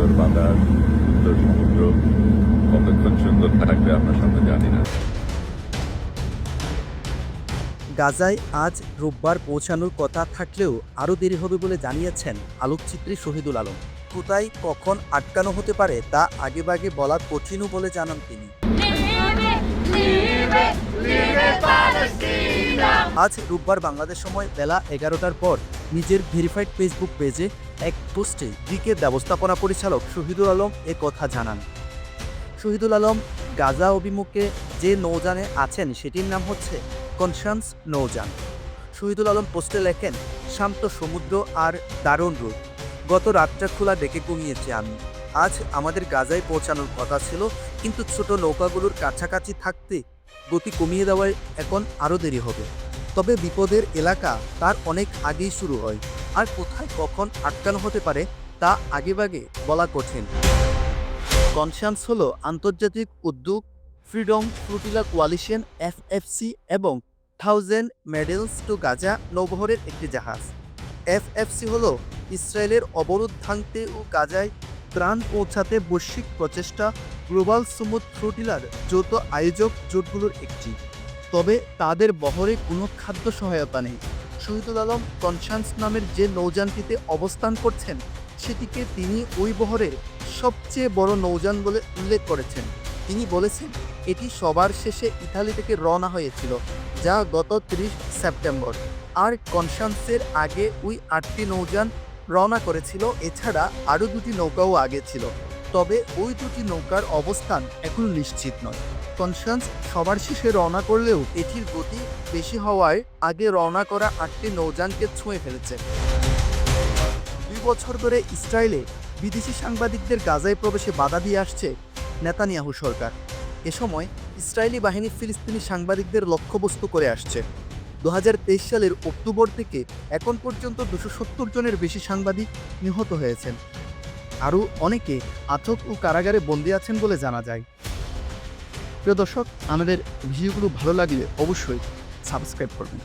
সুন্দর বাতাস, সুন্দর সমুদ্র কতক্ষণ সুন্দর থাকবে আপনার সামনে জানি না। গাজায় আজ রোববার পৌঁছানোর কথা থাকলেও আরও দেরি হবে বলে জানিয়েছেন আলোকচিত্রী শহীদুল আলম। কোথায় কখন আটকানো হতে পারে তা আগেভাগে বলা কঠিনও বলে জানান তিনি। আজ রোববার বাংলাদেশ সময় বেলা 11টার পর নিজের ভেরিফাইড ফেসবুক পেজে এক পোস্টে দিকের ব্যবস্থাপনা পরিচালক শহীদুল আলম এ কথা জানান। শহীদুল আলম গাজা অভিমুখে যে নৌযানে আছেন সেটির নাম হচ্ছে কনসান্স নৌযান। শহীদুল আলম পোস্টে লেখেন, শান্ত সমুদ্র আর দারুণ রোদ, গত রাতটা খোলা ডেকে ঘুমিয়েছি আমি। আজ আমাদের গাজায় পৌঁছানোর কথা ছিল, কিন্তু ছোট নৌকাগুলোর কাছাকাছি থাকতে গতি কমিয়ে দেওয়ায় এখন আরও দেরি হবে। তবে বিপদের এলাকা তার অনেক আগেই শুরু হয়, আর কোথায় কখন আটকানো হতে পারে তা আগেভাগে বলা কঠিন। কনসান্স হলো আন্তর্জাতিক উদ্যোগ ফ্রিডম ফ্লোটিলা কোয়ালিশন এফএফসি এবং 1000 মেডেলস টু গাজা নৌবহরের একটি জাহাজ। এফএফসি হলো ইসরায়েলের অবরোধ ভাঙতে ও গাজায় ত্রাণ পৌঁছাতে বৈশ্বিক প্রচেষ্টা গ্লোবাল সমুদ্র ফ্লোটিলার যৌথ আয়োজক জোটগুলোর একটি। তবে তাদের বহরে কোনো খাদ্য সহায়তা নেই। শহীদুল আলম কনসান্স নামের যে নৌযানটিতে অবস্থান করছেন সেটিকে তিনি ওই বহরের সবচেয়ে বড় নৌযান বলে উল্লেখ করেছেন। তিনি বলেছেন, এটি সবার শেষে ইতালি থেকে রওনা হয়েছিল, যা গত 30 সেপ্টেম্বর। আর কনসান্সের আগে ওই 8টি নৌযান রওনা করেছিল। এছাড়া আরও 2টি নৌকাও আগে ছিল, তবে ওই 2টি নৌকার অবস্থান এখনও নিশ্চিত নয়। কনসান্স সবার শেষে রওনা করলেও এটির গতি বেশি হওয়ায় আগে রওনা করা 8টি নৌযানকে ছুঁয়ে ফেলেছে। 2 বছর ধরে ইসরায়েলে বিদেশি সাংবাদিকদের গাজায় প্রবেশে বাধা দিয়ে আসছে নেতানিয়াহু সরকার। এ সময় ইসরায়েলি বাহিনী ফিলিস্তিনি সাংবাদিকদের লক্ষ্যবস্তু করে আসছে। 2023 সালের অক্টোবর থেকে এখন পর্যন্ত 270 জনের বেশি সাংবাদিক নিহত হয়েছেন। আরও অনেকে আটক ও কারাগারে বন্দী আছেন বলে জানা যায়। প্রিয় দর্শক, আমাদের ভিডিওগুলো ভালো লাগলে অবশ্যই সাবস্ক্রাইব করবেন।